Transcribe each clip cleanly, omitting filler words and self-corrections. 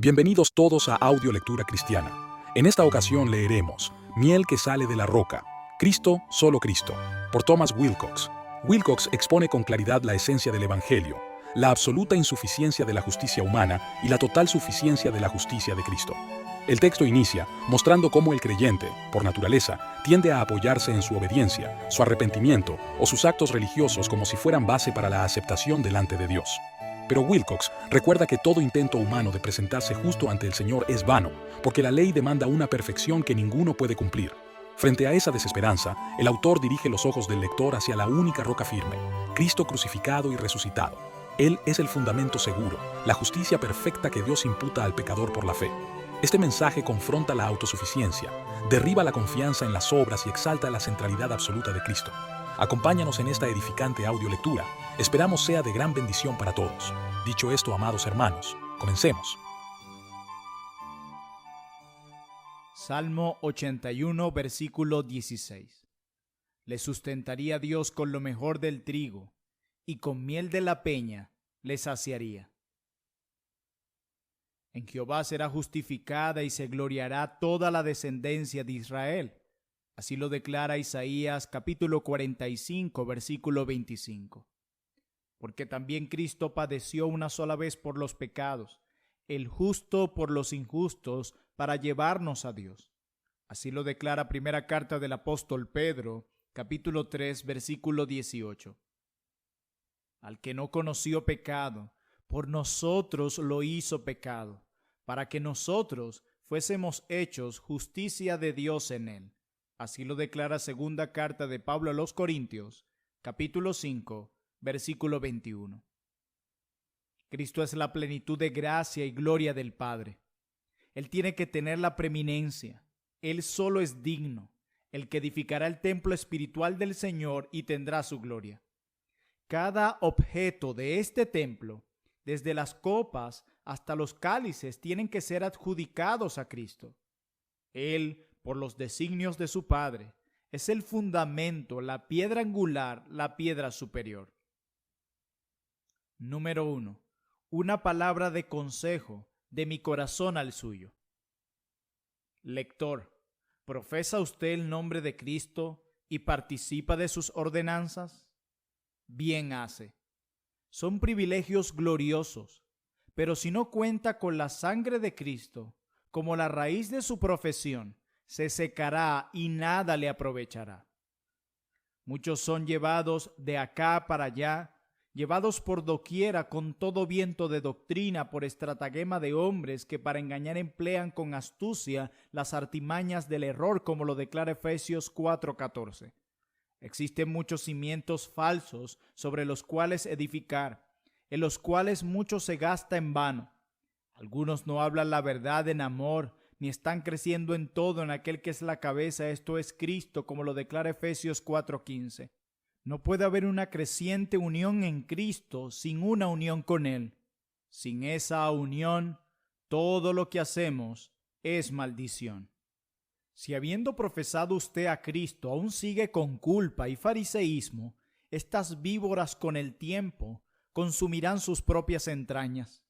Bienvenidos todos a Audio Lectura Cristiana. En esta ocasión leeremos Miel que sale de la roca, Cristo, solo Cristo, por Thomas Wilcox. Wilcox expone con claridad la esencia del Evangelio, la absoluta insuficiencia de la justicia humana y la total suficiencia de la justicia de Cristo. El texto inicia mostrando cómo el creyente, por naturaleza, tiende a apoyarse en su obediencia, su arrepentimiento o sus actos religiosos como si fueran base para la aceptación delante de Dios. Pero Wilcox recuerda que todo intento humano de presentarse justo ante el Señor es vano, porque la ley demanda una perfección que ninguno puede cumplir. Frente a esa desesperanza, el autor dirige los ojos del lector hacia la única roca firme, Cristo crucificado y resucitado. Él es el fundamento seguro, la justicia perfecta que Dios imputa al pecador por la fe. Este mensaje confronta la autosuficiencia, derriba la confianza en las obras y exalta la centralidad absoluta de Cristo. Acompáñanos en esta edificante audiolectura. Esperamos sea de gran bendición para todos. Dicho esto, amados hermanos, comencemos. Salmo 81, versículo 16. Le sustentaría Dios con lo mejor del trigo, y con miel de la peña le saciaría. En Jehová será justificada y se gloriará toda la descendencia de Israel. Así lo declara Isaías capítulo 45, versículo 25. Porque también Cristo padeció una sola vez por los pecados, el justo por los injustos, para llevarnos a Dios. Así lo declara primera carta del apóstol Pedro, capítulo 3, versículo 18. Al que no conoció pecado, por nosotros lo hizo pecado, para que nosotros fuésemos hechos justicia de Dios en él. Así lo declara segunda carta de Pablo a los Corintios, capítulo 5, versículo 21. Cristo es la plenitud de gracia y gloria del Padre. Él tiene que tener la preeminencia. Él solo es digno, el que edificará el templo espiritual del Señor y tendrá su gloria. Cada objeto de este templo, desde las copas hasta los cálices, tienen que ser adjudicados a Cristo. Él, por los designios de su Padre, es el fundamento, la piedra angular, la piedra superior. Número 1. Una palabra de consejo de mi corazón al suyo. Lector, ¿profesa usted el nombre de Cristo y participa de sus ordenanzas? Bien hace. Son privilegios gloriosos, pero si no cuenta con la sangre de Cristo, como la raíz de su profesión, se secará y nada le aprovechará. Muchos son llevados de acá para allá, llevados por doquiera con todo viento de doctrina por estratagema de hombres que para engañar emplean con astucia las artimañas del error, como lo declara Efesios 4:14. Existen muchos cimientos falsos sobre los cuales edificar, en los cuales mucho se gasta en vano. Algunos no hablan la verdad en amor, ni están creciendo en todo en aquel que es la cabeza, esto es Cristo, como lo declara Efesios 4:15. No puede haber una creciente unión en Cristo sin una unión con Él. Sin esa unión, todo lo que hacemos es maldición. Si habiendo profesado usted a Cristo aún sigue con culpa y fariseísmo, estas víboras con el tiempo consumirán sus propias entrañas.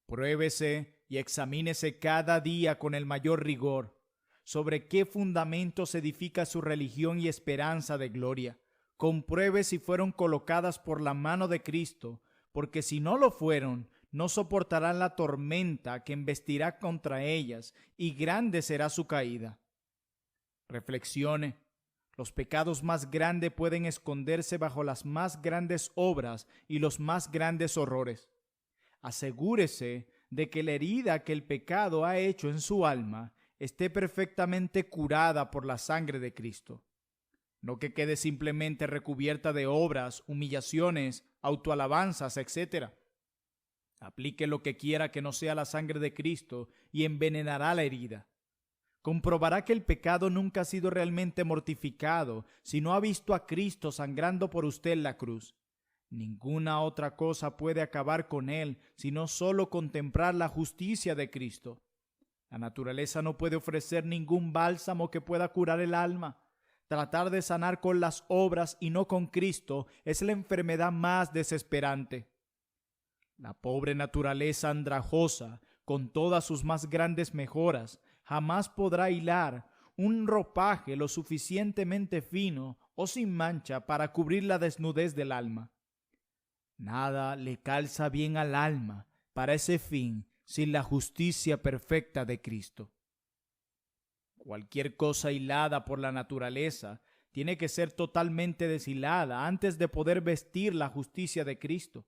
Pruébese y examínese cada día con el mayor rigor sobre qué fundamentos edifica su religión y esperanza de gloria. Compruebe si fueron colocadas por la mano de Cristo, porque si no lo fueron, no soportarán la tormenta que embestirá contra ellas, y grande será su caída. Reflexione. Los pecados más grandes pueden esconderse bajo las más grandes obras y los más grandes horrores. Asegúrese de que la herida que el pecado ha hecho en su alma esté perfectamente curada por la sangre de Cristo. No que quede simplemente recubierta de obras, humillaciones, autoalabanzas, etc. Aplique lo que quiera que no sea la sangre de Cristo y envenenará la herida. Comprobará que el pecado nunca ha sido realmente mortificado si no ha visto a Cristo sangrando por usted en la cruz. Ninguna otra cosa puede acabar con él, sino solo contemplar la justicia de Cristo. La naturaleza no puede ofrecer ningún bálsamo que pueda curar el alma. Tratar de sanar con las obras y no con Cristo es la enfermedad más desesperante. La pobre naturaleza andrajosa, con todas sus más grandes mejoras, jamás podrá hilar un ropaje lo suficientemente fino o sin mancha para cubrir la desnudez del alma. Nada le calza bien al alma para ese fin sin la justicia perfecta de Cristo. Cualquier cosa hilada por la naturaleza tiene que ser totalmente deshilada antes de poder vestir la justicia de Cristo.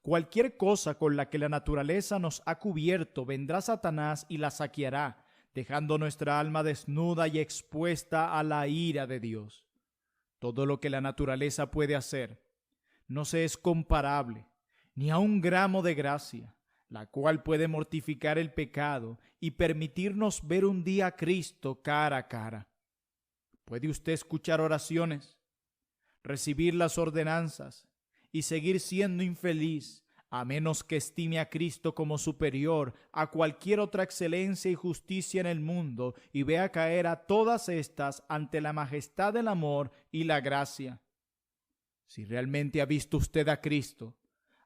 Cualquier cosa con la que la naturaleza nos ha cubierto, vendrá Satanás y la saqueará, dejando nuestra alma desnuda y expuesta a la ira de Dios. Todo lo que la naturaleza puede hacer no se es comparable ni a un gramo de gracia, la cual puede mortificar el pecado y permitirnos ver un día a Cristo cara a cara. ¿Puede usted escuchar oraciones, recibir las ordenanzas y seguir siendo infeliz, a menos que estime a Cristo como superior a cualquier otra excelencia y justicia en el mundo y vea caer a todas estas ante la majestad del amor y la gracia? Si realmente ha visto usted a Cristo,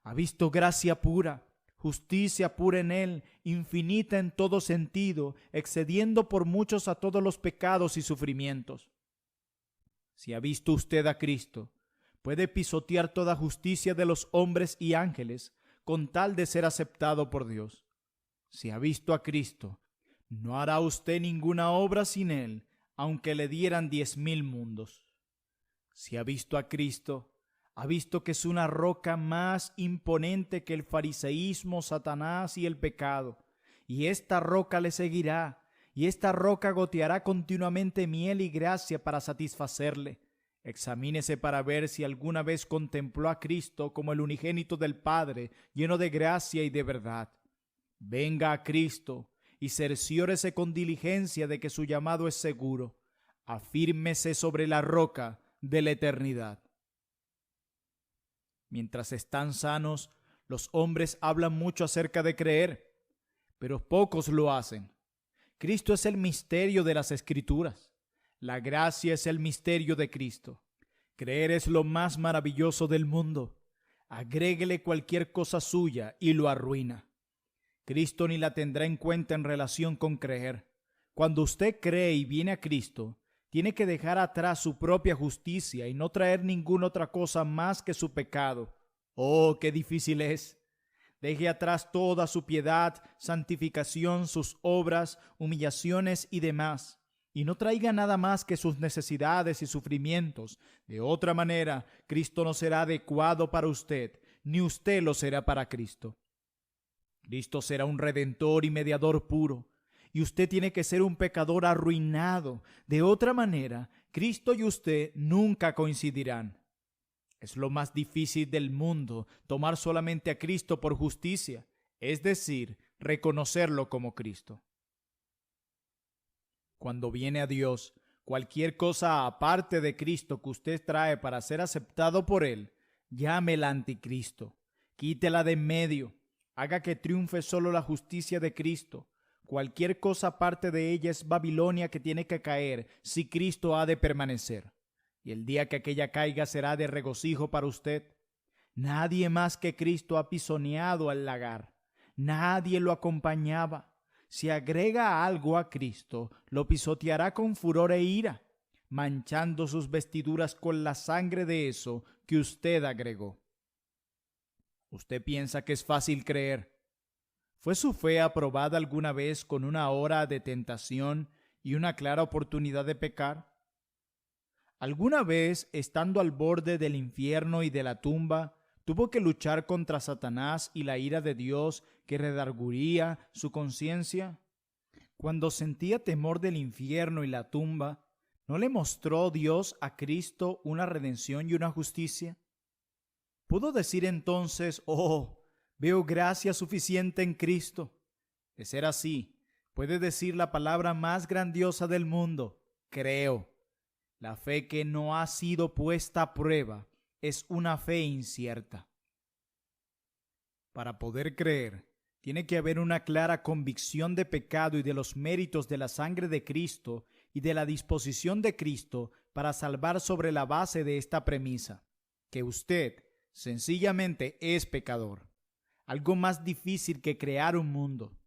ha visto gracia pura, justicia pura en Él, infinita en todo sentido, excediendo por muchos a todos los pecados y sufrimientos. Si ha visto usted a Cristo, puede pisotear toda justicia de los hombres y ángeles con tal de ser aceptado por Dios. Si ha visto a Cristo, no hará usted ninguna obra sin Él, aunque le dieran 10,000 mundos. Si ha visto a Cristo, ha visto que es una roca más imponente que el fariseísmo, Satanás y el pecado, y esta roca le seguirá, y esta roca goteará continuamente miel y gracia para satisfacerle. Examínese para ver si alguna vez contempló a Cristo como el unigénito del Padre, lleno de gracia y de verdad. Venga a Cristo y cerciórese con diligencia de que su llamado es seguro. Afírmese sobre la roca de la eternidad. Mientras están sanos, los hombres hablan mucho acerca de creer, pero pocos lo hacen. Cristo es el misterio de las Escrituras. La gracia es el misterio de Cristo. Creer es lo más maravilloso del mundo. Agréguele cualquier cosa suya y lo arruina. Cristo ni la tendrá en cuenta en relación con creer. Cuando usted cree y viene a Cristo, tiene que dejar atrás su propia justicia y no traer ninguna otra cosa más que su pecado. ¡Oh, qué difícil es! Deje atrás toda su piedad, santificación, sus obras, humillaciones y demás, y no traiga nada más que sus necesidades y sufrimientos. De otra manera, Cristo no será adecuado para usted, ni usted lo será para Cristo. Cristo será un redentor y mediador puro, y usted tiene que ser un pecador arruinado. De otra manera, Cristo y usted nunca coincidirán. Es lo más difícil del mundo tomar solamente a Cristo por justicia, es decir, reconocerlo como Cristo. Cuando viene a Dios, cualquier cosa aparte de Cristo que usted trae para ser aceptado por Él, llámela anticristo, quítela de en medio, haga que triunfe solo la justicia de Cristo. Cualquier cosa aparte de ella es Babilonia que tiene que caer si Cristo ha de permanecer. Y el día que aquella caiga será de regocijo para usted. Nadie más que Cristo ha pisoneado al lagar. Nadie lo acompañaba. Si agrega algo a Cristo, lo pisoteará con furor e ira, manchando sus vestiduras con la sangre de eso que usted agregó. ¿Usted piensa que es fácil creer? ¿Fue su fe aprobada alguna vez con una hora de tentación y una clara oportunidad de pecar? ¿Alguna vez, estando al borde del infierno y de la tumba, tuvo que luchar contra Satanás y la ira de Dios que redarguiría su conciencia? Cuando sentía temor del infierno y la tumba, ¿no le mostró Dios a Cristo una redención y una justicia? ¿Pudo decir entonces, oh, veo gracia suficiente en Cristo? De ser así, puede decir la palabra más grandiosa del mundo, creo. La fe que no ha sido puesta a prueba es una fe incierta. Para poder creer, tiene que haber una clara convicción de pecado y de los méritos de la sangre de Cristo y de la disposición de Cristo para salvar sobre la base de esta premisa, que usted sencillamente es pecador. Algo más difícil que crear un mundo.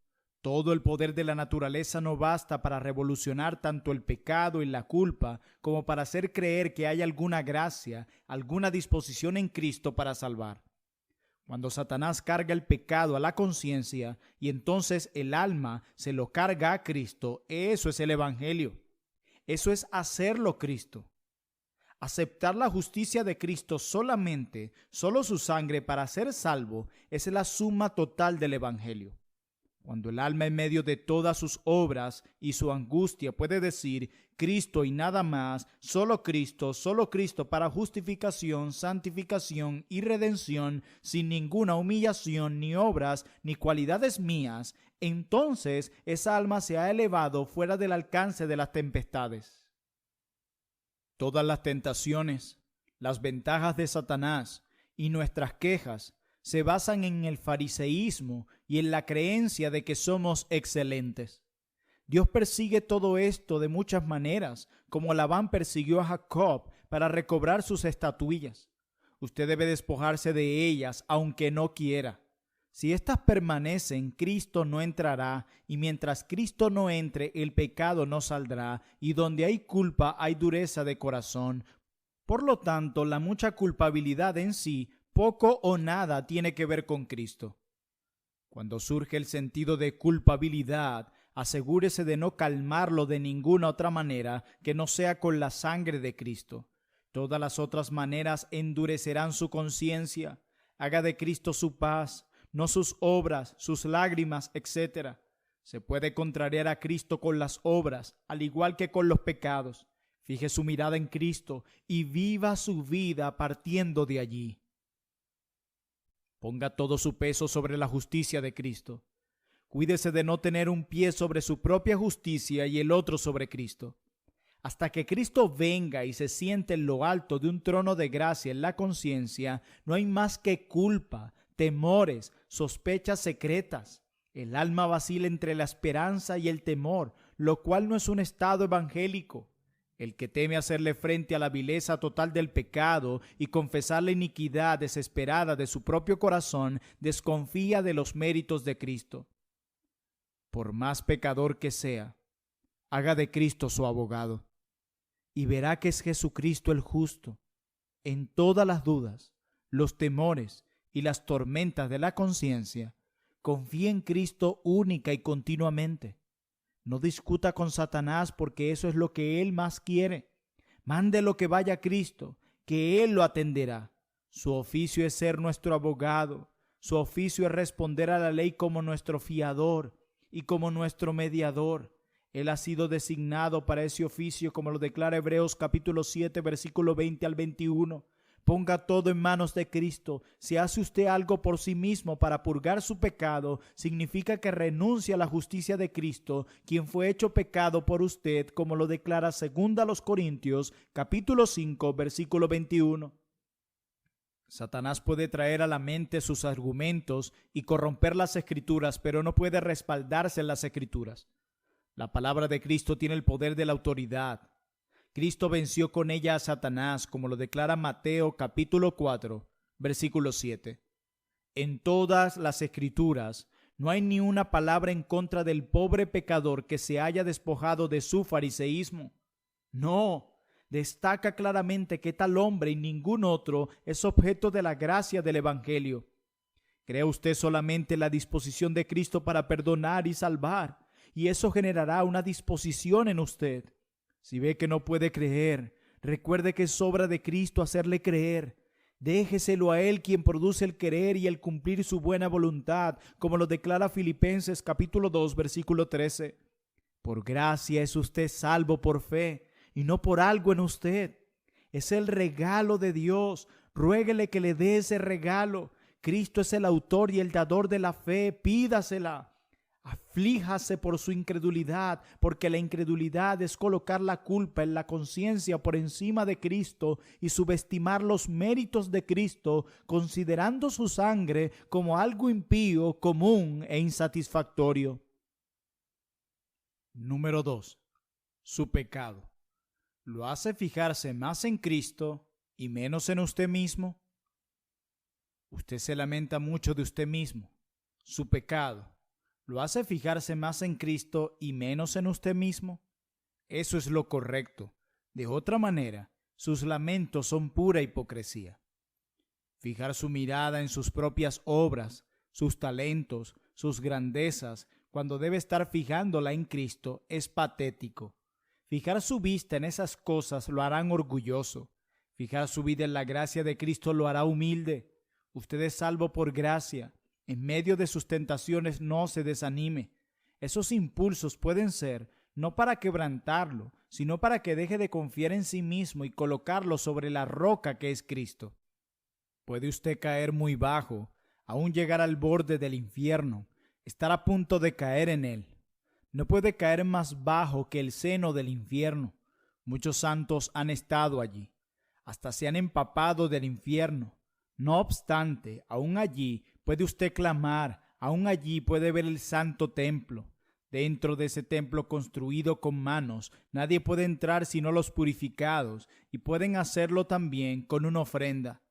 Todo el poder de la naturaleza no basta para revolucionar tanto el pecado y la culpa como para hacer creer que hay alguna gracia, alguna disposición en Cristo para salvar. Cuando Satanás carga el pecado a la conciencia y entonces el alma se lo carga a Cristo, eso es el Evangelio. Eso es hacerlo Cristo. Aceptar la justicia de Cristo solamente, solo su sangre para ser salvo, es la suma total del Evangelio. Cuando el alma en medio de todas sus obras y su angustia puede decir Cristo y nada más, solo Cristo para justificación, santificación y redención, sin ninguna humillación, ni obras, ni cualidades mías, entonces esa alma se ha elevado fuera del alcance de las tempestades. Todas las tentaciones, las ventajas de Satanás y nuestras quejas se basan en el fariseísmo y en la creencia de que somos excelentes. Dios persigue todo esto de muchas maneras, como Labán persiguió a Jacob para recobrar sus estatuillas. Usted debe despojarse de ellas, aunque no quiera. Si éstas permanecen, Cristo no entrará, y mientras Cristo no entre, el pecado no saldrá, y donde hay culpa hay dureza de corazón. Por lo tanto, la mucha culpabilidad en sí, poco o nada tiene que ver con Cristo. Cuando surge el sentido de culpabilidad, asegúrese de no calmarlo de ninguna otra manera que no sea con la sangre de Cristo. Todas las otras maneras endurecerán su conciencia. Haga de Cristo su paz, no sus obras, sus lágrimas, etc. Se puede contrariar a Cristo con las obras, al igual que con los pecados. Fije su mirada en Cristo y viva su vida partiendo de allí. Ponga todo su peso sobre la justicia de Cristo. Cuídese de no tener un pie sobre su propia justicia y el otro sobre Cristo. Hasta que Cristo venga y se siente en lo alto de un trono de gracia en la conciencia, no hay más que culpa, temores, sospechas secretas. El alma vacila entre la esperanza y el temor, lo cual no es un estado evangélico. El que teme hacerle frente a la vileza total del pecado y confesar la iniquidad desesperada de su propio corazón, desconfía de los méritos de Cristo. Por más pecador que sea, haga de Cristo su abogado, y verá que es Jesucristo el justo. En todas las dudas, los temores y las tormentas de la conciencia, confíe en Cristo única y continuamente. No discuta con Satanás porque eso es lo que él más quiere. Mándelo que vaya a Cristo, que él lo atenderá. Su oficio es ser nuestro abogado. Su oficio es responder a la ley como nuestro fiador y como nuestro mediador. Él ha sido designado para ese oficio, como lo declara Hebreos capítulo 7, versículo 20 al 21. Ponga todo en manos de Cristo. Si hace usted algo por sí mismo para purgar su pecado, significa que renuncia a la justicia de Cristo, quien fue hecho pecado por usted, como lo declara 2 Corintios, capítulo 5, versículo 21. Satanás puede traer a la mente sus argumentos y corromper las Escrituras, pero no puede respaldarse en las Escrituras. La palabra de Cristo tiene el poder de la autoridad. Cristo venció con ella a Satanás, como lo declara Mateo capítulo 4, versículo 7. En todas las Escrituras no hay ni una palabra en contra del pobre pecador que se haya despojado de su fariseísmo. No, destaca claramente que tal hombre y ningún otro es objeto de la gracia del Evangelio. Crea usted solamente la disposición de Cristo para perdonar y salvar, y eso generará una disposición en usted. Si ve que no puede creer, recuerde que es obra de Cristo hacerle creer. Déjeselo a Él, quien produce el querer y el cumplir su buena voluntad, como lo declara Filipenses capítulo 2, versículo 13. Por gracia es usted salvo por fe, y no por algo en usted. Es el regalo de Dios. Ruéguele que le dé ese regalo. Cristo es el autor y el dador de la fe. Pídasela. Aflíjase por su incredulidad, porque la incredulidad es colocar la culpa en la conciencia por encima de Cristo y subestimar los méritos de Cristo, considerando su sangre como algo impío, común e insatisfactorio. Número 2. Su pecado. ¿Lo hace fijarse más en Cristo y menos en usted mismo? Usted se lamenta mucho de usted mismo, su pecado. ¿Lo hace fijarse más en Cristo y menos en usted mismo? Eso es lo correcto. De otra manera, sus lamentos son pura hipocresía. Fijar su mirada en sus propias obras, sus talentos, sus grandezas, cuando debe estar fijándola en Cristo, es patético. Fijar su vista en esas cosas lo harán orgulloso. Fijar su vida en la gracia de Cristo lo hará humilde. Usted es salvo por gracia. En medio de sus tentaciones no se desanime. Esos impulsos pueden ser no para quebrantarlo, sino para que deje de confiar en sí mismo y colocarlo sobre la roca que es Cristo. Puede usted caer muy bajo, aún llegar al borde del infierno, estar a punto de caer en él. No puede caer más bajo que el seno del infierno. Muchos santos han estado allí, hasta se han empapado del infierno. No obstante, aún allí puede usted clamar, aún allí puede ver el santo templo. Dentro de ese templo construido con manos, nadie puede entrar sino los purificados, y pueden hacerlo también con una ofrenda.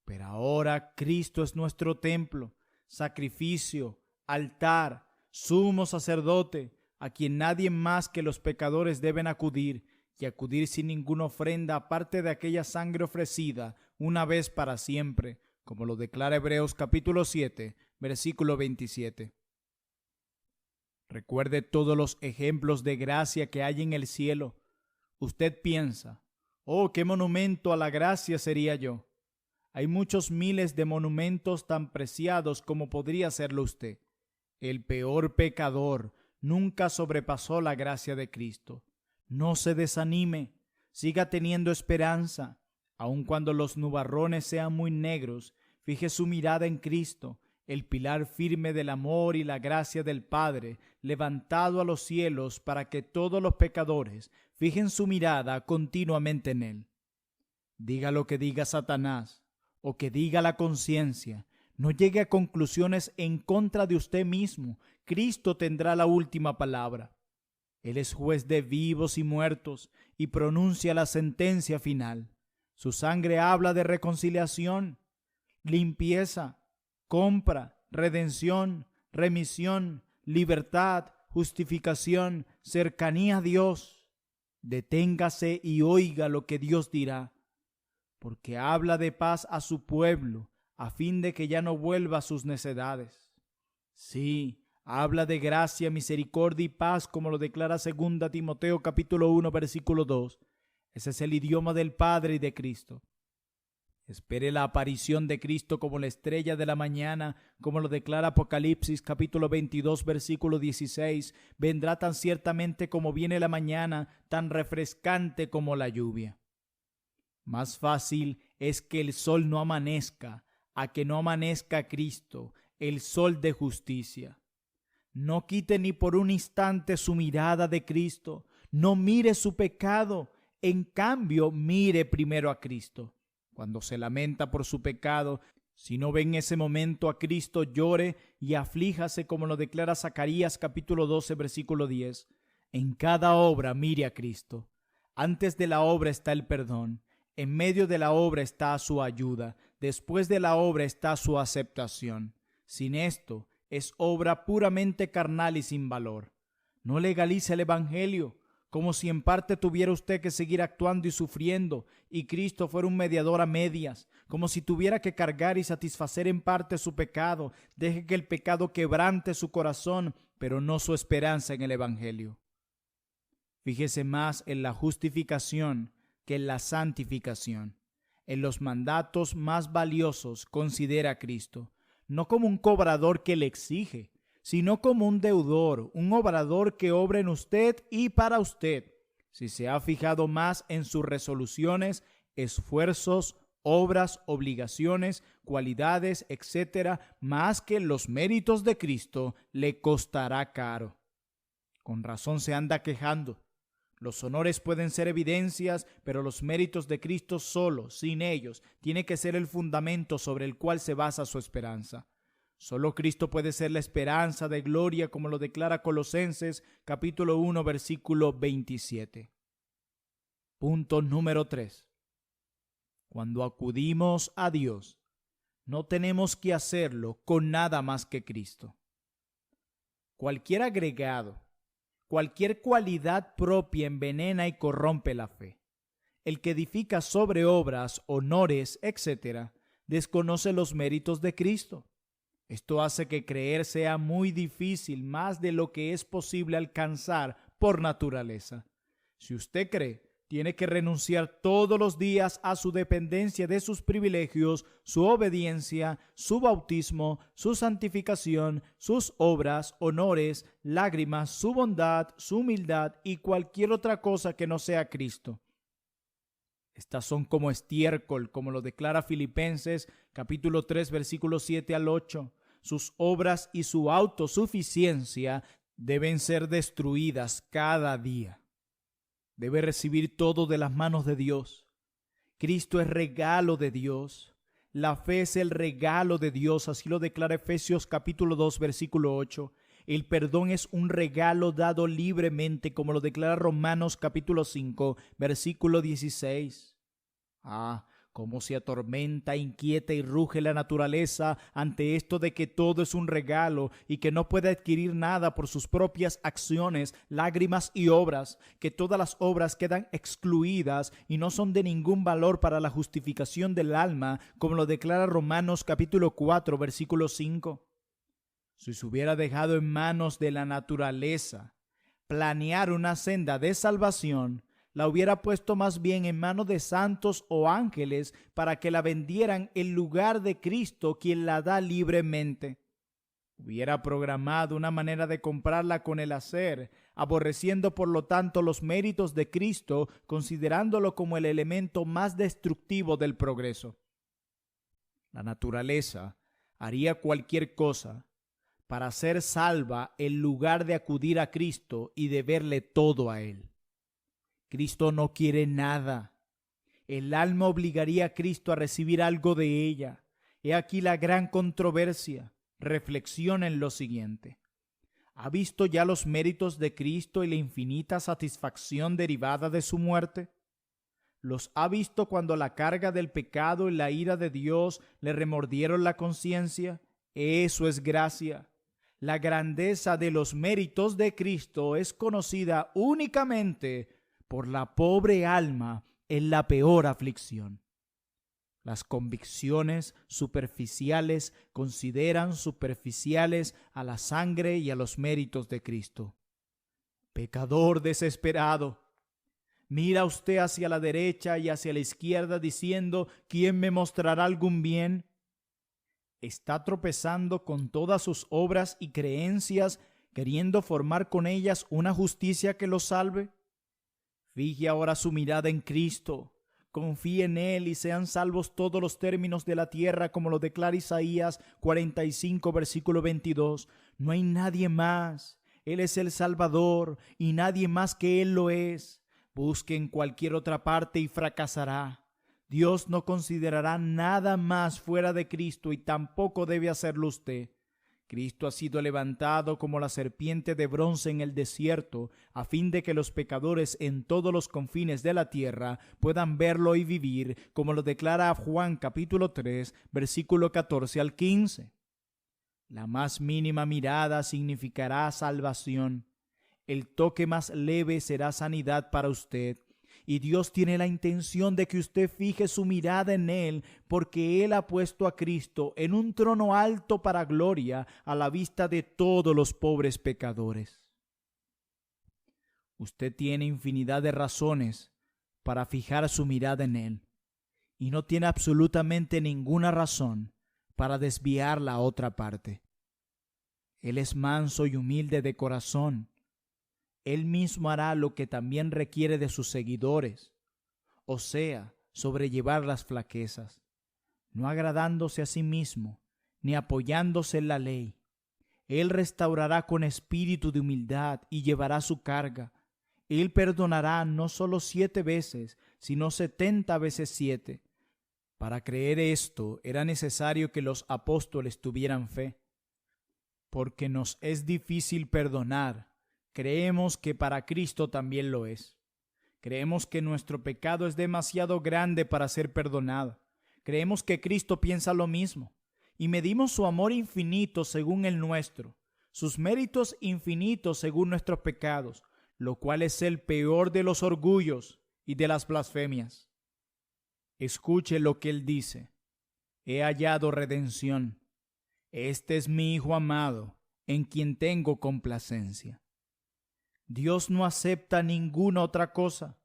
Pero ahora Cristo es nuestro templo, sacrificio, altar, sumo sacerdote, a quien nadie más que los pecadores deben acudir, y acudir sin ninguna ofrenda aparte de aquella sangre ofrecida una vez para siempre, como lo declara Hebreos capítulo 7, versículo 27. Recuerde todos los ejemplos de gracia que hay en el cielo. Usted piensa, oh, qué monumento a la gracia sería yo. Hay muchos miles de monumentos tan preciados como podría serlo usted. El peor pecador nunca sobrepasó la gracia de Cristo. No se desanime, siga teniendo esperanza. Aun cuando los nubarrones sean muy negros, fije su mirada en Cristo, el pilar firme del amor y la gracia del Padre, levantado a los cielos para que todos los pecadores fijen su mirada continuamente en Él. Diga lo que diga Satanás, o que diga la conciencia, no llegue a conclusiones en contra de usted mismo. Cristo tendrá la última palabra. Él es juez de vivos y muertos y pronuncia la sentencia final. Su sangre habla de reconciliación, limpieza, compra, redención, remisión, libertad, justificación, cercanía a Dios. Deténgase y oiga lo que Dios dirá, porque habla de paz a su pueblo, a fin de que ya no vuelva a sus necedades. Sí, habla de gracia, misericordia y paz, como lo declara 2 Timoteo capítulo 1, versículo 2. Ese es el idioma del Padre y de Cristo. Espere la aparición de Cristo como la estrella de la mañana, como lo declara Apocalipsis capítulo 22, versículo 16. Vendrá tan ciertamente como viene la mañana, tan refrescante como la lluvia. Más fácil es que el sol no amanezca, a que no amanezca Cristo, el sol de justicia. No quite ni por un instante su mirada de Cristo, no mire su pecado, en cambio mire primero a Cristo. Cuando se lamenta por su pecado, si no ve en ese momento a Cristo, llore y aflíjase, como lo declara Zacarías capítulo 12, versículo 10. En cada obra mire a Cristo. Antes de la obra está el perdón. En medio de la obra está su ayuda. Después de la obra está su aceptación. Sin esto, es obra puramente carnal y sin valor. No legalice el Evangelio, como si en parte tuviera usted que seguir actuando y sufriendo, y Cristo fuera un mediador a medias, como si tuviera que cargar y satisfacer en parte su pecado. Deje que el pecado quebrante su corazón, pero no su esperanza en el Evangelio. Fíjese más en la justificación que en la santificación. En los mandatos más valiosos considera a Cristo, no como un cobrador que le exige, sino como un deudor, un obrador que obra en usted y para usted. Si se ha fijado más en sus resoluciones, esfuerzos, obras, obligaciones, cualidades, etc., más que en los méritos de Cristo, le costará caro. Con razón se anda quejando. Los honores pueden ser evidencias, pero los méritos de Cristo solo, sin ellos, tiene que ser el fundamento sobre el cual se basa su esperanza. Solo Cristo puede ser la esperanza de gloria, como lo declara Colosenses capítulo 1, versículo 27. Punto número 3. Cuando acudimos a Dios, no tenemos que hacerlo con nada más que Cristo. cualquier agregado, cualquier cualidad propia envenena y corrompe la fe. El que edifica sobre obras, honores, etc., desconoce los méritos de Cristo. Esto hace que creer sea muy difícil, más de lo que es posible alcanzar por naturaleza. Si usted cree, tiene que renunciar todos los días a su dependencia de sus privilegios, su obediencia, su bautismo, su santificación, sus obras, honores, lágrimas, su bondad, su humildad y cualquier otra cosa que no sea Cristo. Estas son como estiércol, como lo declara Filipenses capítulo 3, versículos 7 al 8. Sus obras y su autosuficiencia deben ser destruidas cada día. Debe recibir todo de las manos de Dios. Cristo es regalo de Dios. La fe es el regalo de Dios, así lo declara Efesios capítulo 2, versículo 8. El perdón es un regalo dado libremente, como lo declara Romanos capítulo 5, versículo 16. Cómo se atormenta, inquieta y ruge la naturaleza ante esto de que todo es un regalo y que no puede adquirir nada por sus propias acciones, lágrimas y obras, que todas las obras quedan excluidas y no son de ningún valor para la justificación del alma, como lo declara Romanos capítulo 4, versículo 5. Si se hubiera dejado en manos de la naturaleza planear una senda de salvación, la hubiera puesto más bien en manos de santos o ángeles para que la vendieran en lugar de Cristo, quien la da libremente. Hubiera programado una manera de comprarla con el hacer, aborreciendo por lo tanto los méritos de Cristo, considerándolo como el elemento más destructivo del progreso. La naturaleza haría cualquier cosa para ser salva en lugar de acudir a Cristo y deberle todo a Él. Cristo no quiere nada. El alma obligaría a Cristo a recibir algo de ella. He aquí la gran controversia. Reflexiona en lo siguiente. ¿Ha visto ya los méritos de Cristo y la infinita satisfacción derivada de su muerte? ¿Los ha visto cuando la carga del pecado y la ira de Dios le remordieron la conciencia? Eso es gracia. La grandeza de los méritos de Cristo es conocida únicamente por la pobre alma en la peor aflicción. Las convicciones superficiales consideran superficiales a la sangre y a los méritos de Cristo. Pecador desesperado, mira usted hacia la derecha y hacia la izquierda diciendo: ¿quién me mostrará algún bien? Está tropezando con todas sus obras y creencias, queriendo formar con ellas una justicia que lo salve. Fije ahora su mirada en Cristo, confíe en Él y sean salvos todos los términos de la tierra, como lo declara Isaías 45, versículo 22. No hay nadie más, Él es el Salvador y nadie más que Él lo es. Busque en cualquier otra parte y fracasará. Dios no considerará nada más fuera de Cristo y tampoco debe hacerlo usted. Cristo ha sido levantado como la serpiente de bronce en el desierto, a fin de que los pecadores en todos los confines de la tierra puedan verlo y vivir, como lo declara Juan capítulo 3, versículo 14 al 15. La más mínima mirada significará salvación. El toque más leve será sanidad para usted. Y Dios tiene la intención de que usted fije su mirada en Él, porque Él ha puesto a Cristo en un trono alto para gloria a la vista de todos los pobres pecadores. Usted tiene infinidad de razones para fijar su mirada en Él, y no tiene absolutamente ninguna razón para desviarla a otra parte. Él es manso y humilde de corazón. Él mismo hará lo que también requiere de sus seguidores, o sea, sobrellevar las flaquezas, no agradándose a sí mismo, ni apoyándose en la ley. Él restaurará con espíritu de humildad y llevará su carga. Él perdonará no solo 7 veces, sino 70 veces 7. Para creer esto era necesario que los apóstoles tuvieran fe. Porque nos es difícil perdonar, creemos que para Cristo también lo es. Creemos que nuestro pecado es demasiado grande para ser perdonado. Creemos que Cristo piensa lo mismo y medimos su amor infinito según el nuestro. sus méritos infinitos según nuestros pecados, lo cual es el peor de los orgullos y de las blasfemias. Escuche lo que él dice: he hallado redención. Este es mi Hijo amado, en quien tengo complacencia. Dios no acepta ninguna otra cosa.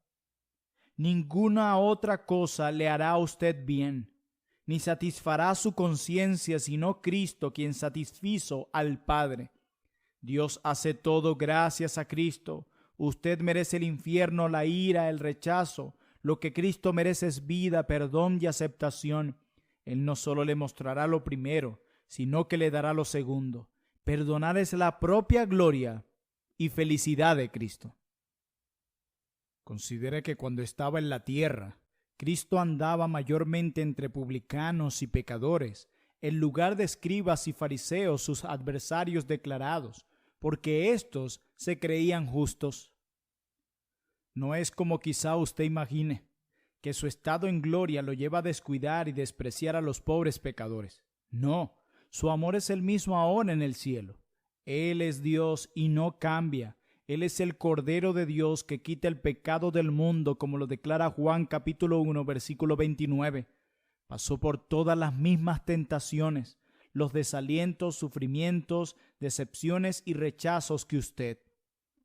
Ninguna otra cosa le hará a usted bien, ni satisfará su conciencia, sino Cristo, quien satisfizo al Padre. Dios hace todo gracias a Cristo. Usted merece el infierno, la ira, el rechazo. Lo que Cristo merece es vida, perdón y aceptación. Él no solo le mostrará lo primero, sino que le dará lo segundo. Perdonar es la propia gloria y felicidad de Cristo. Considere que cuando estaba en la tierra, Cristo andaba mayormente entre publicanos y pecadores, en lugar de escribas y fariseos, sus adversarios declarados, porque éstos se creían justos. No es como quizá usted imagine, que su estado en gloria lo lleva a descuidar y despreciar a los pobres pecadores. No, su amor es el mismo ahora en el cielo. Él es Dios y no cambia. Él es el Cordero de Dios que quita el pecado del mundo, como lo declara Juan capítulo 1, versículo 29. Pasó por todas las mismas tentaciones, los desalientos, sufrimientos, decepciones y rechazos que usted.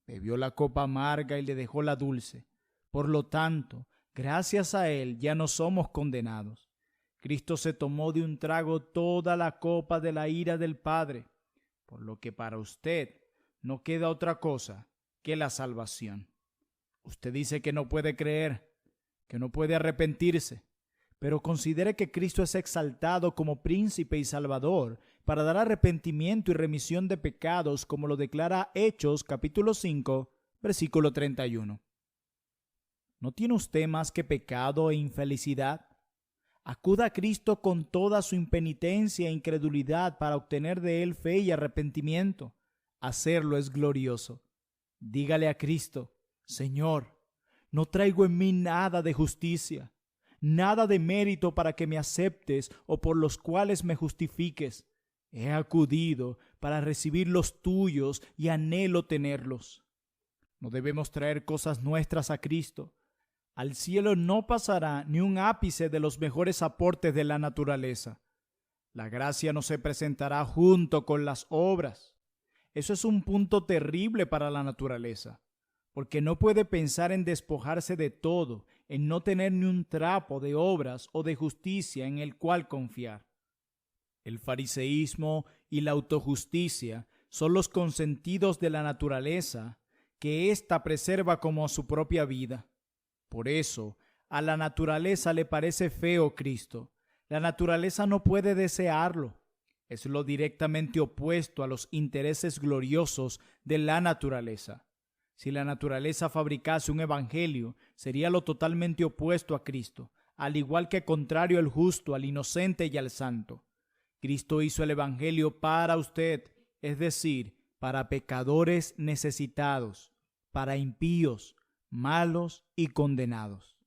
Bebió la copa amarga y le dejó la dulce. Por lo tanto, gracias a Él ya no somos condenados. Cristo se tomó de un trago toda la copa de la ira del Padre, por lo que para usted no queda otra cosa que la salvación. Usted dice que no puede creer, que no puede arrepentirse, pero considere que Cristo es exaltado como príncipe y salvador para dar arrepentimiento y remisión de pecados, como lo declara Hechos capítulo 5, versículo 31. ¿No tiene usted más que pecado e infelicidad? Acuda a Cristo con toda su impenitencia e incredulidad para obtener de Él fe y arrepentimiento. Hacerlo es glorioso. Dígale a Cristo: Señor, no traigo en mí nada de justicia, nada de mérito para que me aceptes o por los cuales me justifiques. He acudido para recibir los tuyos y anhelo tenerlos. No debemos traer cosas nuestras a Cristo. Al cielo no pasará ni un ápice de los mejores aportes de la naturaleza. La gracia no se presentará junto con las obras. Eso es un punto terrible para la naturaleza, porque no puede pensar en despojarse de todo, en no tener ni un trapo de obras o de justicia en el cual confiar. El fariseísmo y la autojusticia son los consentidos de la naturaleza que ésta preserva como su propia vida. Por eso, a la naturaleza le parece feo Cristo. La naturaleza no puede desearlo. Es lo directamente opuesto a los intereses gloriosos de la naturaleza. Si la naturaleza fabricase un evangelio, sería lo totalmente opuesto a Cristo, al igual que contrario al justo, al inocente y al santo. Cristo hizo el evangelio para usted, es decir, para pecadores necesitados, para impíos, malos y condenados.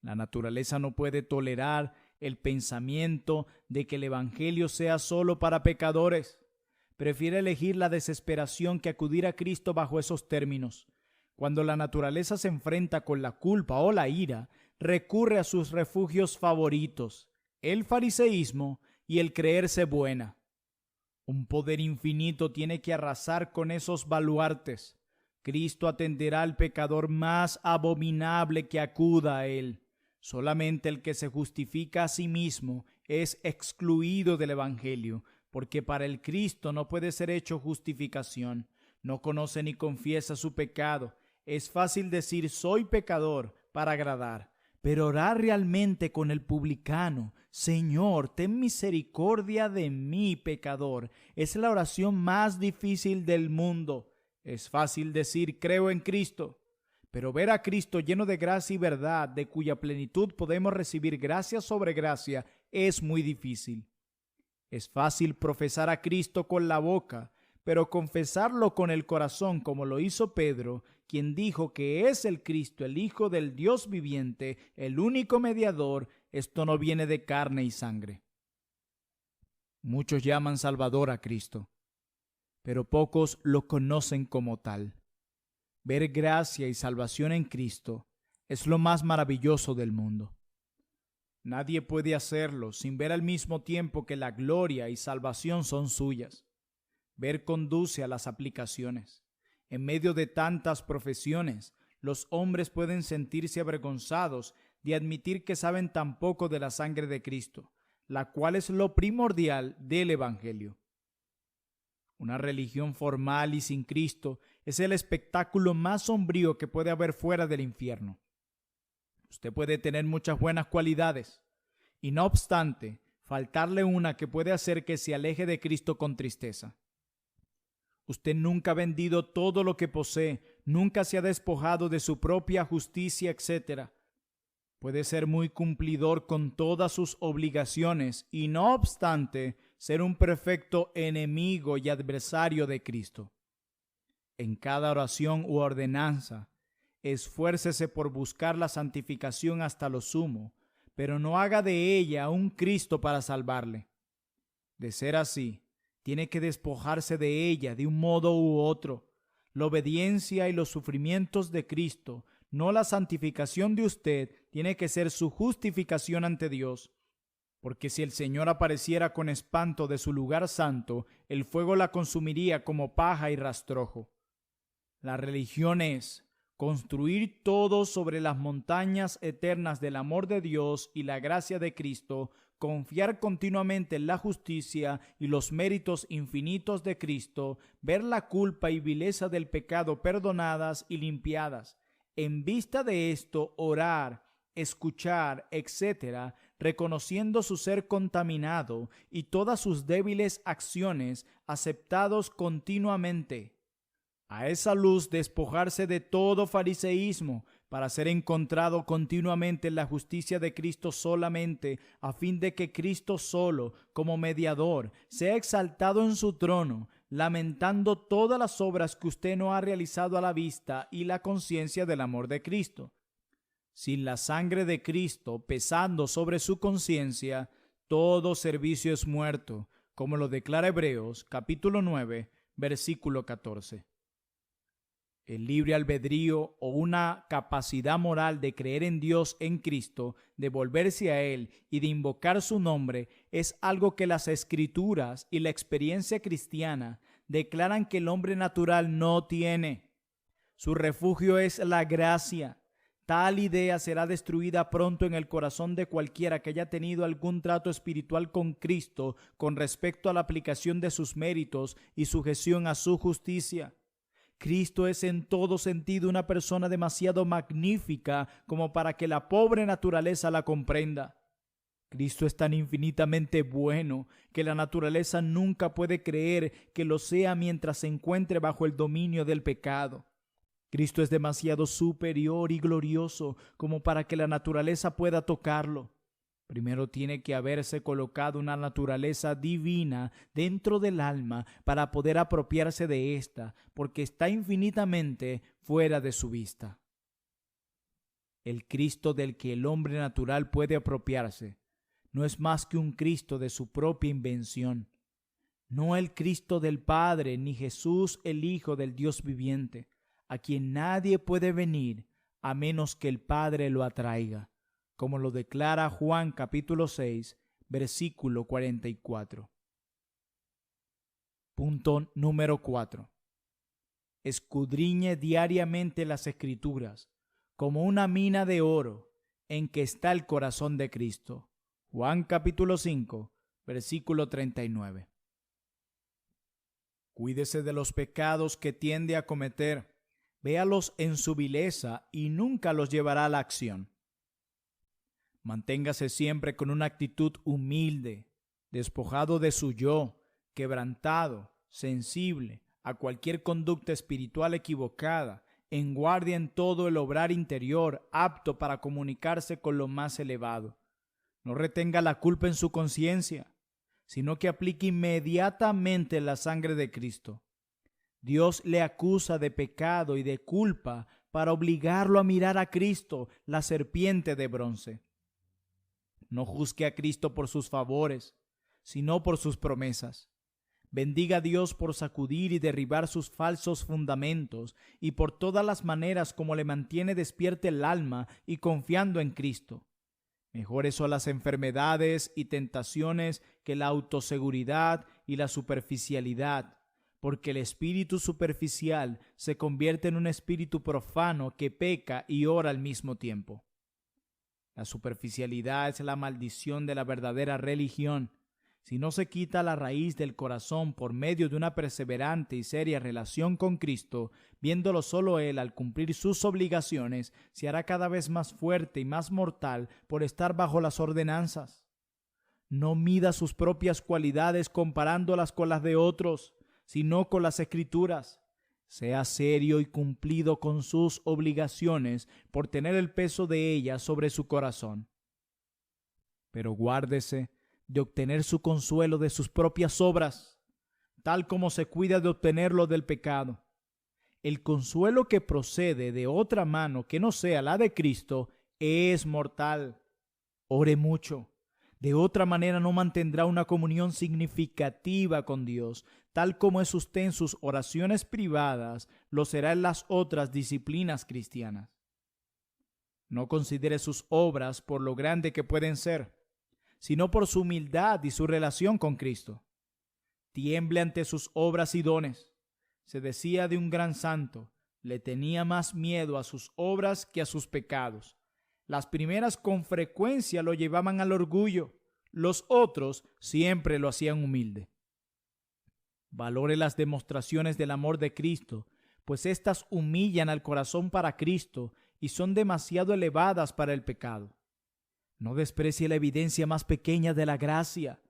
La naturaleza no puede tolerar el pensamiento de que el evangelio sea solo para pecadores. Prefiere elegir la desesperación que acudir a Cristo bajo esos términos. Cuando la naturaleza se enfrenta con la culpa o la ira, recurre a sus refugios favoritos, el fariseísmo y el creerse buena. Un poder infinito tiene que arrasar con esos baluartes. Cristo atenderá al pecador más abominable que acuda a Él. Solamente el que se justifica a sí mismo es excluido del evangelio, porque para el Cristo no puede ser hecho justificación. No conoce ni confiesa su pecado. Es fácil decir soy pecador para agradar, pero orar realmente con el publicano, Señor, ten misericordia de mí, pecador, es la oración más difícil del mundo. Es fácil decir creo en Cristo, pero ver a Cristo lleno de gracia y verdad, de cuya plenitud podemos recibir gracia sobre gracia, es muy difícil. Es fácil profesar a Cristo con la boca, pero confesarlo con el corazón, como lo hizo Pedro, quien dijo que es el Cristo, el Hijo del Dios viviente, el único mediador, esto no viene de carne y sangre. Muchos llaman Salvador a Cristo. pero pocos lo conocen como tal. Ver gracia y salvación en Cristo es lo más maravilloso del mundo. Nadie puede hacerlo sin ver al mismo tiempo que la gloria y salvación son suyas. Ver conduce a las aplicaciones. En medio de tantas profesiones, los hombres pueden sentirse avergonzados de admitir que saben tan poco de la sangre de Cristo, la cual es lo primordial del Evangelio. Una religión formal y sin Cristo es el espectáculo más sombrío que puede haber fuera del infierno. Usted puede tener muchas buenas cualidades y, no obstante, faltarle una que puede hacer que se aleje de Cristo con tristeza. Usted nunca ha vendido todo lo que posee, nunca se ha despojado de su propia justicia, etc. Puede ser muy cumplidor con todas sus obligaciones y, no obstante, ser un perfecto enemigo y adversario de Cristo. En cada oración u ordenanza, esfuércese por buscar la santificación hasta lo sumo, pero no haga de ella un Cristo para salvarle. De ser así, tiene que despojarse de ella de un modo u otro. La obediencia y los sufrimientos de Cristo, no la santificación de usted, tiene que ser su justificación ante Dios. Porque si el Señor apareciera con espanto de su lugar santo, el fuego la consumiría como paja y rastrojo. La religión es construir todo sobre las montañas eternas del amor de Dios y la gracia de Cristo, confiar continuamente en la justicia y los méritos infinitos de Cristo, ver la culpa y vileza del pecado perdonadas y limpiadas. En vista de esto, orar, escuchar, etc., reconociendo su ser contaminado y todas sus débiles acciones aceptados continuamente. A esa luz despojarse de todo fariseísmo para ser encontrado continuamente en la justicia de Cristo solamente, a fin de que Cristo solo, como mediador, sea exaltado en su trono, lamentando todas las obras que usted no ha realizado a la vista y la conciencia del amor de Cristo. Sin la sangre de Cristo pesando sobre su conciencia, todo servicio es muerto, como lo declara Hebreos, capítulo 9, versículo 14. El libre albedrío o una capacidad moral de creer en Dios en Cristo, de volverse a Él y de invocar su nombre es algo que las Escrituras y la experiencia cristiana declaran que el hombre natural no tiene. Su refugio es la gracia. Tal idea será destruida pronto en el corazón de cualquiera que haya tenido algún trato espiritual con Cristo con respecto a la aplicación de sus méritos y sujeción a su justicia. Cristo es en todo sentido una persona demasiado magnífica como para que la pobre naturaleza la comprenda. Cristo es tan infinitamente bueno que la naturaleza nunca puede creer que lo sea mientras se encuentre bajo el dominio del pecado. Cristo es demasiado superior y glorioso como para que la naturaleza pueda tocarlo. Primero tiene que haberse colocado una naturaleza divina dentro del alma para poder apropiarse de ésta, porque está infinitamente fuera de su vista. El Cristo del que el hombre natural puede apropiarse no es más que un Cristo de su propia invención, no el Cristo del Padre, ni Jesús el Hijo del Dios viviente, a quien nadie puede venir a menos que el Padre lo atraiga, como lo declara Juan capítulo 6, versículo 44. Punto número 4. Escudriñe diariamente las Escrituras como una mina de oro en que está el corazón de Cristo. Juan capítulo 5, versículo 39. Cuídese de los pecados que tiende a cometer. Véalos en su vileza y nunca los llevará a la acción. Manténgase siempre con una actitud humilde, despojado de su yo, quebrantado, sensible a cualquier conducta espiritual equivocada, en guardia en todo el obrar interior, apto para comunicarse con lo más elevado. No retenga la culpa en su conciencia, sino que aplique inmediatamente la sangre de Cristo. Dios le acusa de pecado y de culpa para obligarlo a mirar a Cristo, la serpiente de bronce. No juzgue a Cristo por sus favores, sino por sus promesas. bendiga a Dios por sacudir y derribar sus falsos fundamentos y por todas las maneras como le mantiene despierta el alma y confiando en Cristo. Mejores son las enfermedades y tentaciones que la autoseguridad y la superficialidad, porque el espíritu superficial se convierte en un espíritu profano que peca y ora al mismo tiempo. La superficialidad es la maldición de la verdadera religión. Si no se quita la raíz del corazón por medio de una perseverante y seria relación con Cristo, viéndolo solo Él al cumplir sus obligaciones, se hará cada vez más fuerte y más mortal por estar bajo las ordenanzas. No mida sus propias cualidades comparándolas con las de otros, sino con las Escrituras. Sea serio y cumplido con sus obligaciones por tener el peso de ellas sobre su corazón. Pero guárdese de obtener su consuelo de sus propias obras, tal como se cuida de obtenerlo del pecado. El consuelo que procede de otra mano que no sea la de Cristo es mortal. Ore mucho. De otra manera no mantendrá una comunión significativa con Dios, tal como es usted en sus oraciones privadas, lo será en las otras disciplinas cristianas. No considere sus obras por lo grande que pueden ser, sino por su humildad y su relación con Cristo. Tiemble ante sus obras y dones. Se decía de un gran santo, le tenía más miedo a sus obras que a sus pecados. Las primeras con frecuencia lo llevaban al orgullo, los otros siempre lo hacían humilde. Valore las demostraciones del amor de Cristo, pues éstas humillan al corazón para Cristo y son demasiado elevadas para el pecado. No desprecie la evidencia más pequeña de la gracia.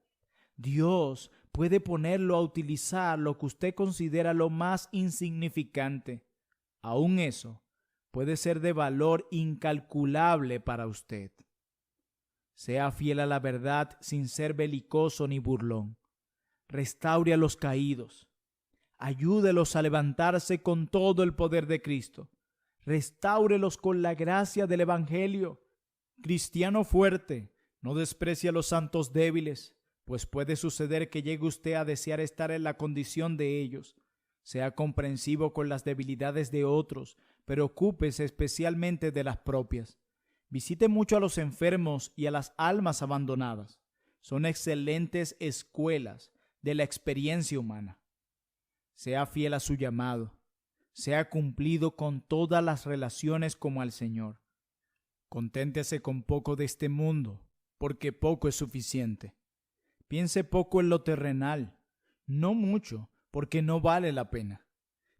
Dios puede ponerlo a utilizar lo que usted considera lo más insignificante. Aún eso puede ser de valor incalculable para usted. Sea fiel a la verdad sin ser belicoso ni burlón. Restaure a los caídos. Ayúdelos a levantarse con todo el poder de Cristo. Restáurelos con la gracia del Evangelio. Cristiano fuerte, no desprecie a los santos débiles, pues puede suceder que llegue usted a desear estar en la condición de ellos. Sea comprensivo con las debilidades de otros, pero ocúpese especialmente de las propias. Visite mucho a los enfermos y a las almas abandonadas. Son excelentes escuelas de la experiencia humana. Sea fiel a su llamado. Sea cumplido con todas las relaciones como al Señor. Conténtese con poco de este mundo, porque poco es suficiente. Piense poco en lo terrenal, no mucho, porque no vale la pena.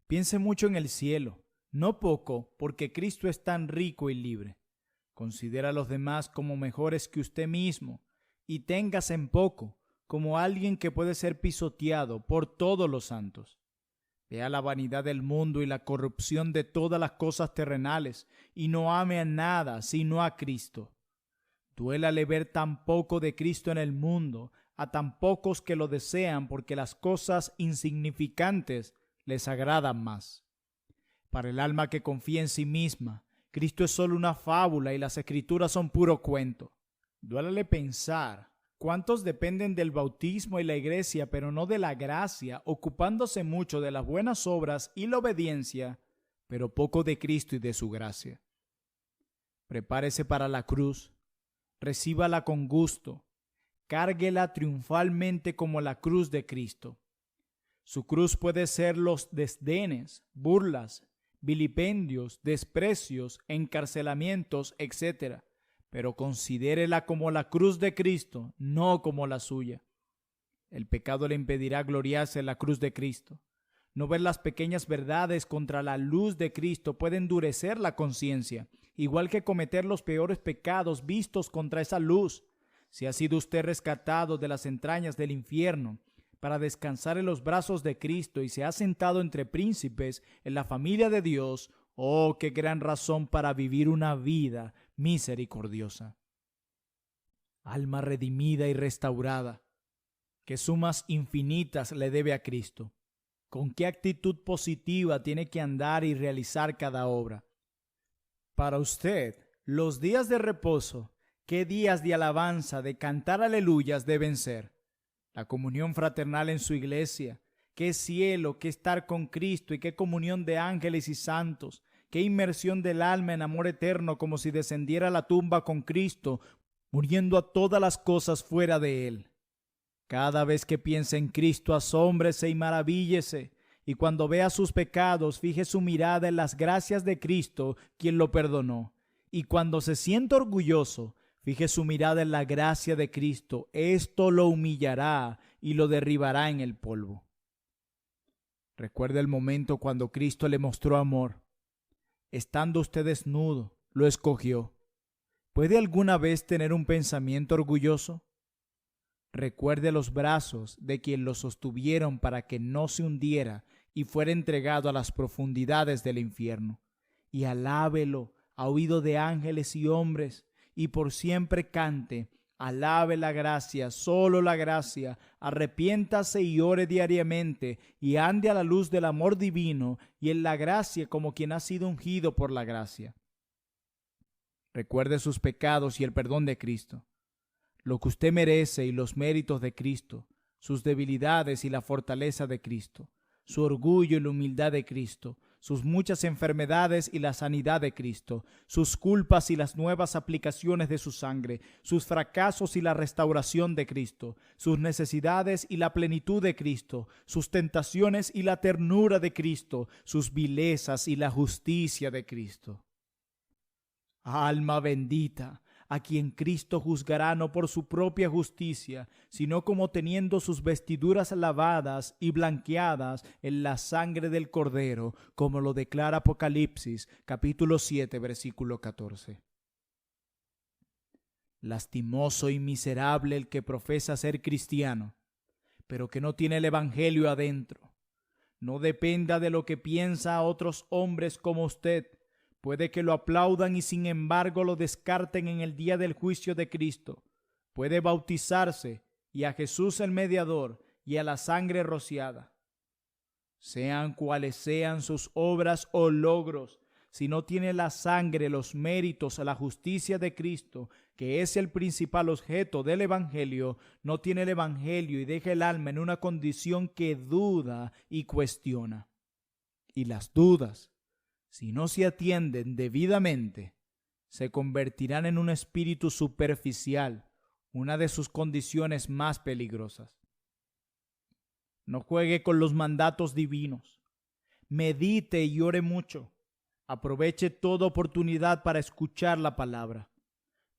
Piense mucho en el cielo, no poco, porque Cristo es tan rico y libre. Considera a los demás como mejores que usted mismo, y téngase en poco, como alguien que puede ser pisoteado por todos los santos. Vea la vanidad del mundo y la corrupción de todas las cosas terrenales, y no ame a nada sino a Cristo. Duélale ver tan poco de Cristo en el mundo, a tan pocos que lo desean porque las cosas insignificantes les agradan más. Para el alma que confía en sí misma, Cristo es solo una fábula y las Escrituras son puro cuento. Duélale pensar cuántos dependen del bautismo y la iglesia, pero no de la gracia, ocupándose mucho de las buenas obras y la obediencia, pero poco de Cristo y de su gracia. Prepárese para la cruz, recíbala con gusto, cárguela triunfalmente como la cruz de Cristo. Su cruz puede ser los desdenes, burlas, vilipendios, desprecios, encarcelamientos, etc., pero considérela como la cruz de Cristo, no como la suya. El pecado le impedirá gloriarse en la cruz de Cristo. No ver las pequeñas verdades contra la luz de Cristo puede endurecer la conciencia, igual que cometer los peores pecados vistos contra esa luz. Si ha sido usted rescatado de las entrañas del infierno para descansar en los brazos de Cristo y se ha sentado entre príncipes en la familia de Dios, ¡oh, qué gran razón para vivir una vida misericordiosa! Alma redimida y restaurada, ¿qué sumas infinitas le debe a Cristo? ¿Con qué actitud positiva tiene que andar y realizar cada obra? Para usted, los días de reposo, ¿qué días de alabanza, de cantar aleluyas deben ser? la comunión fraternal en su iglesia, qué cielo, qué estar con Cristo y qué comunión de ángeles y santos, qué inmersión del alma en amor eterno como si descendiera a la tumba con Cristo, muriendo a todas las cosas fuera de él. Cada vez que piense en Cristo, asómbrese y maravíllese, y cuando vea sus pecados, fije su mirada en las gracias de Cristo, quien lo perdonó. Y cuando se sienta orgulloso, fije su mirada en la gracia de Cristo. Esto lo humillará y lo derribará en el polvo. Recuerde el momento cuando Cristo le mostró amor. Estando usted desnudo, lo escogió. ¿Puede alguna vez tener un pensamiento orgulloso? Recuerde los brazos de quien lo sostuvieron para que no se hundiera y fuera entregado a las profundidades del infierno. Y alábelo a oído de ángeles y hombres, y por siempre cante: alabe la gracia, solo la gracia, arrepiéntase y ore diariamente, y ande a la luz del amor divino y en la gracia como quien ha sido ungido por la gracia. Recuerde sus pecados y el perdón de Cristo, lo que usted merece y los méritos de Cristo, sus debilidades y la fortaleza de Cristo, su orgullo y la humildad de Cristo, sus muchas enfermedades y la sanidad de Cristo, sus culpas y las nuevas aplicaciones de su sangre, sus fracasos y la restauración de Cristo, sus necesidades y la plenitud de Cristo, sus tentaciones y la ternura de Cristo, sus vilezas y la justicia de Cristo. Alma bendita, a quien Cristo juzgará no por su propia justicia, sino como teniendo sus vestiduras lavadas y blanqueadas en la sangre del Cordero, como lo declara Apocalipsis, capítulo 7, versículo 14. Lastimoso y miserable el que profesa ser cristiano, pero que no tiene el Evangelio adentro. No dependa de lo que piensa a otros hombres como usted. Puede que lo aplaudan y sin embargo lo descarten en el día del juicio de Cristo. Puede bautizarse y a Jesús el mediador y a la sangre rociada. Sean cuales sean sus obras o logros, si no tiene la sangre, los méritos, la justicia de Cristo, que es el principal objeto del Evangelio, no tiene el Evangelio y deja el alma en una condición que duda y cuestiona. Y las dudas, si no se atienden debidamente, se convertirán en un espíritu superficial, una de sus condiciones más peligrosas. No juegue con los mandatos divinos. Medite y ore mucho. Aproveche toda oportunidad para escuchar la palabra.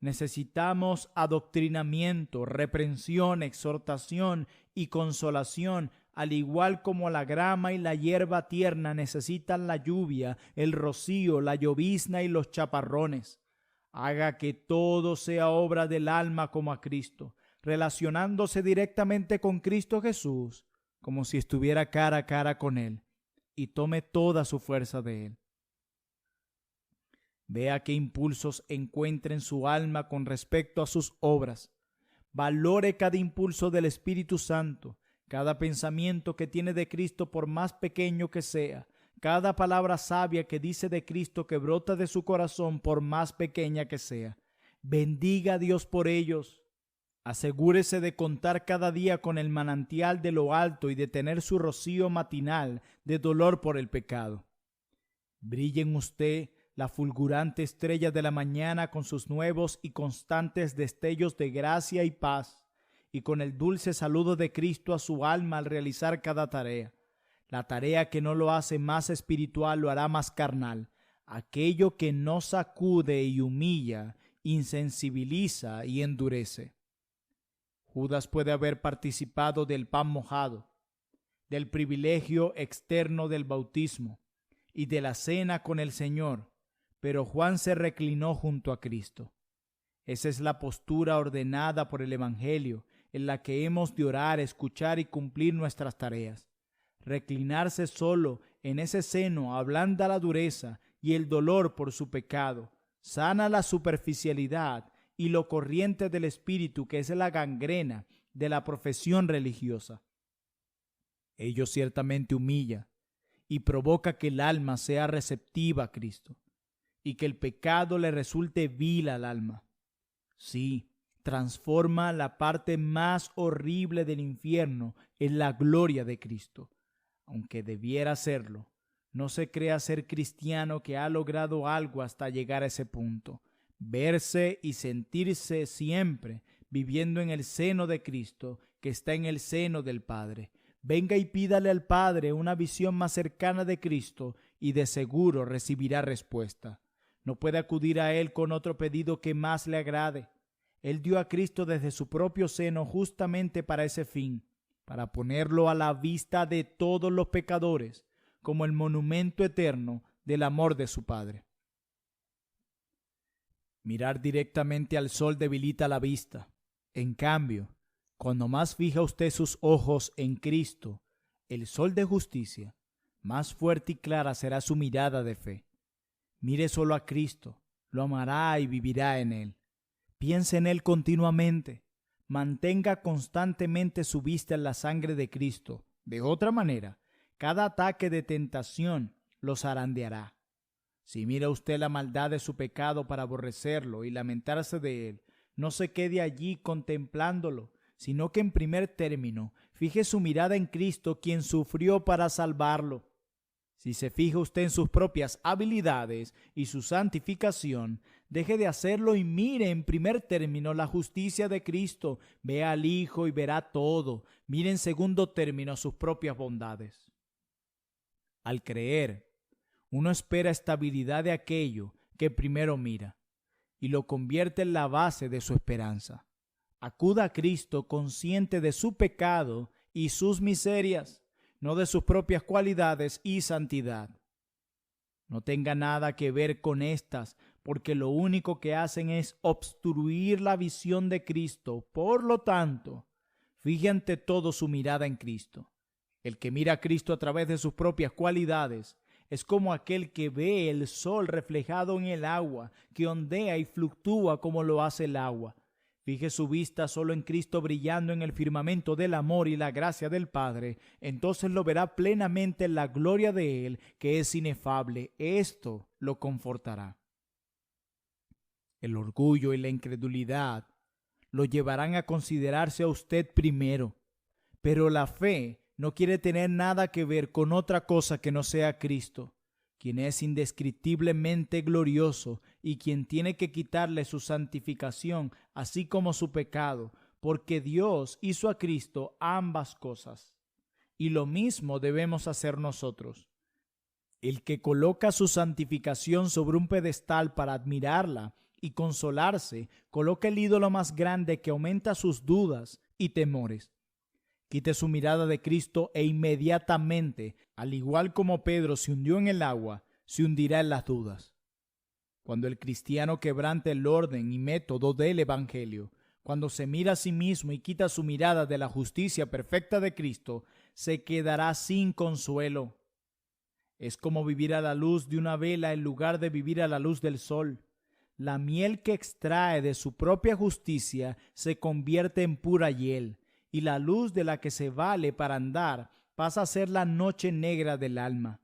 Necesitamos adoctrinamiento, reprensión, exhortación y consolación, al igual como la grama y la hierba tierna necesitan la lluvia, el rocío, la llovizna y los chaparrones. Haga que todo sea obra del alma como a Cristo, relacionándose directamente con Cristo Jesús, como si estuviera cara a cara con Él, y tome toda su fuerza de Él. Vea qué impulsos encuentra en su alma con respecto a sus obras. Valore cada impulso del Espíritu Santo, cada pensamiento que tiene de Cristo por más pequeño que sea, cada palabra sabia que dice de Cristo que brota de su corazón por más pequeña que sea. Bendiga a Dios por ellos. Asegúrese de contar cada día con el manantial de lo alto y de tener su rocío matinal de dolor por el pecado. Brille en usted la fulgurante estrella de la mañana con sus nuevos y constantes destellos de gracia y paz, y con el dulce saludo de Cristo a su alma al realizar cada tarea. La tarea que no lo hace más espiritual lo hará más carnal. Aquello que no sacude y humilla, insensibiliza y endurece. Judas puede haber participado del pan mojado, del privilegio externo del bautismo y de la cena con el Señor, pero Juan se reclinó junto a Cristo. Esa es la postura ordenada por el Evangelio, en la que hemos de orar, escuchar y cumplir nuestras tareas. Reclinarse solo en ese seno ablanda la dureza y el dolor por su pecado, sana la superficialidad y lo corriente del espíritu, que es la gangrena de la profesión religiosa. Ello ciertamente humilla y provoca que el alma sea receptiva a Cristo y que el pecado le resulte vil al alma. Sí, transforma la parte más horrible del infierno en la gloria de Cristo. Aunque debiera serlo, no se crea ser cristiano que ha logrado algo hasta llegar a ese punto. Verse y sentirse siempre viviendo en el seno de Cristo, que está en el seno del Padre. Venga y pídale al Padre una visión más cercana de Cristo y de seguro recibirá respuesta. No puede acudir a Él con otro pedido que más le agrade. Él dio a Cristo desde su propio seno justamente para ese fin, para ponerlo a la vista de todos los pecadores, como el monumento eterno del amor de su Padre. Mirar directamente al sol debilita la vista. En cambio, cuando más fija usted sus ojos en Cristo, el sol de justicia, más fuerte y clara será su mirada de fe. Mire solo a Cristo, lo amará y vivirá en Él. Piense en Él continuamente. Mantenga constantemente su vista en la sangre de Cristo. De otra manera, cada ataque de tentación lo zarandeará. Si mira usted la maldad de su pecado para aborrecerlo y lamentarse de él, no se quede allí contemplándolo, sino que en primer término fije su mirada en Cristo, quien sufrió para salvarlo. Si se fija usted en sus propias habilidades y su santificación, deje de hacerlo y mire en primer término la justicia de Cristo. Vea al Hijo y verá todo. Mire en segundo término sus propias bondades. Al creer, uno espera estabilidad de aquello que primero mira y lo convierte en la base de su esperanza. Acuda a Cristo consciente de su pecado y sus miserias, no de sus propias cualidades y santidad. No tenga nada que ver con estas, porque lo único que hacen es obstruir la visión de Cristo. Por lo tanto, fije ante todo su mirada en Cristo. El que mira a Cristo a través de sus propias cualidades es como aquel que ve el sol reflejado en el agua, que ondea y fluctúa como lo hace el agua. Fije su vista solo en Cristo brillando en el firmamento del amor y la gracia del Padre, entonces lo verá plenamente en la gloria de Él, que es inefable. Esto lo confortará. El orgullo y la incredulidad lo llevarán a considerarse a usted primero, pero la fe no quiere tener nada que ver con otra cosa que no sea Cristo, quien es indescriptiblemente glorioso y quien tiene que quitarle su santificación, así como su pecado, porque Dios hizo a Cristo ambas cosas. Y lo mismo debemos hacer nosotros. El que coloca su santificación sobre un pedestal para admirarla y consolarse, coloca el ídolo más grande que aumenta sus dudas y temores. Quite su mirada de Cristo e inmediatamente, al igual como Pedro se hundió en el agua, se hundirá en las dudas. Cuando el cristiano quebranta el orden y método del Evangelio, cuando se mira a sí mismo y quita su mirada de la justicia perfecta de Cristo, se quedará sin consuelo. Es como vivir a la luz de una vela en lugar de vivir a la luz del sol. La miel que extrae de su propia justicia se convierte en pura hiel, y la luz de la que se vale para andar pasa a ser la noche negra del alma.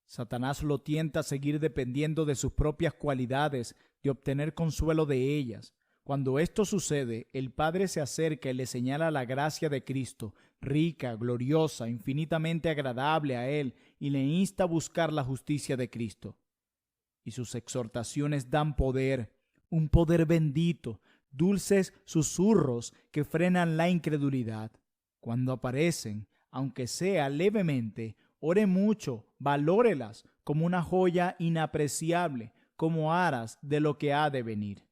Satanás lo tienta a seguir dependiendo de sus propias cualidades, de obtener consuelo de ellas. Cuando esto sucede, el Padre se acerca y le señala la gracia de Cristo, rica, gloriosa, infinitamente agradable a él, y le insta a buscar la justicia de Cristo. Y sus exhortaciones dan poder, un poder bendito, dulces susurros que frenan la incredulidad. Cuando aparecen, aunque sea levemente, ore mucho, valórelas como una joya inapreciable, como aras de lo que ha de venir.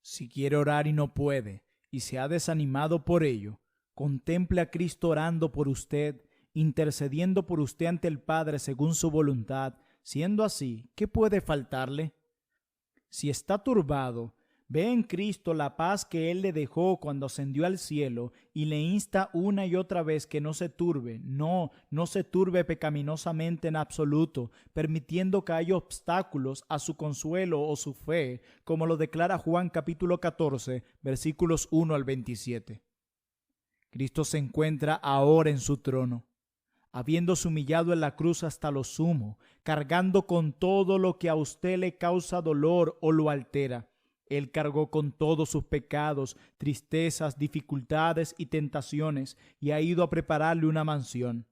Si quiere orar y no puede, y se ha desanimado por ello, contemple a Cristo orando por usted, intercediendo por usted ante el Padre según su voluntad. Siendo así, ¿qué puede faltarle? Si está turbado, ve en Cristo la paz que Él le dejó cuando ascendió al cielo y le insta una y otra vez que no se turbe, no se turbe pecaminosamente en absoluto, permitiendo que haya obstáculos a su consuelo o su fe, como lo declara Juan capítulo 14, versículos 1 al 27. Cristo se encuentra ahora en su trono, habiéndose humillado en la cruz hasta lo sumo, cargando con todo lo que a usted le causa dolor o lo altera. Él cargó con todos sus pecados, tristezas, dificultades y tentaciones y ha ido a prepararle una mansión.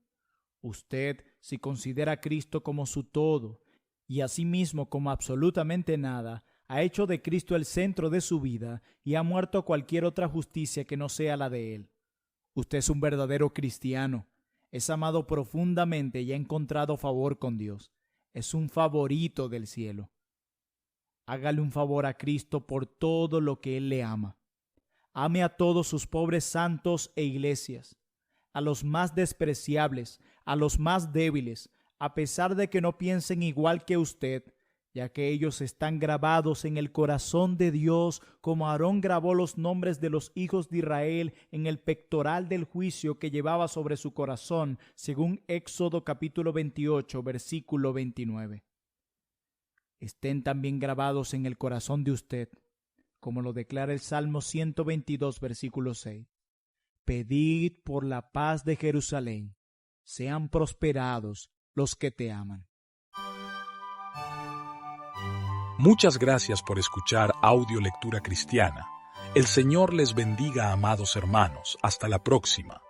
Usted, si considera a Cristo como su todo y a sí mismo como absolutamente nada, ha hecho de Cristo el centro de su vida y ha muerto a cualquier otra justicia que no sea la de Él. Usted es un verdadero cristiano. Es amado profundamente y ha encontrado favor con Dios. Es un favorito del cielo. Hágale un favor a Cristo por todo lo que Él le ama. Ame a todos sus pobres santos e iglesias, a los más despreciables, a los más débiles, a pesar de que no piensen igual que usted, ya que ellos están grabados en el corazón de Dios, como Aarón grabó los nombres de los hijos de Israel en el pectoral del juicio que llevaba sobre su corazón, según Éxodo capítulo 28, versículo 29. Estén también grabados en el corazón de usted, como lo declara el Salmo 122, versículo 6. Pedid por la paz de Jerusalén, sean prosperados los que te aman. Muchas gracias por escuchar Audio Lectura Cristiana. El Señor les bendiga, amados hermanos. Hasta la próxima.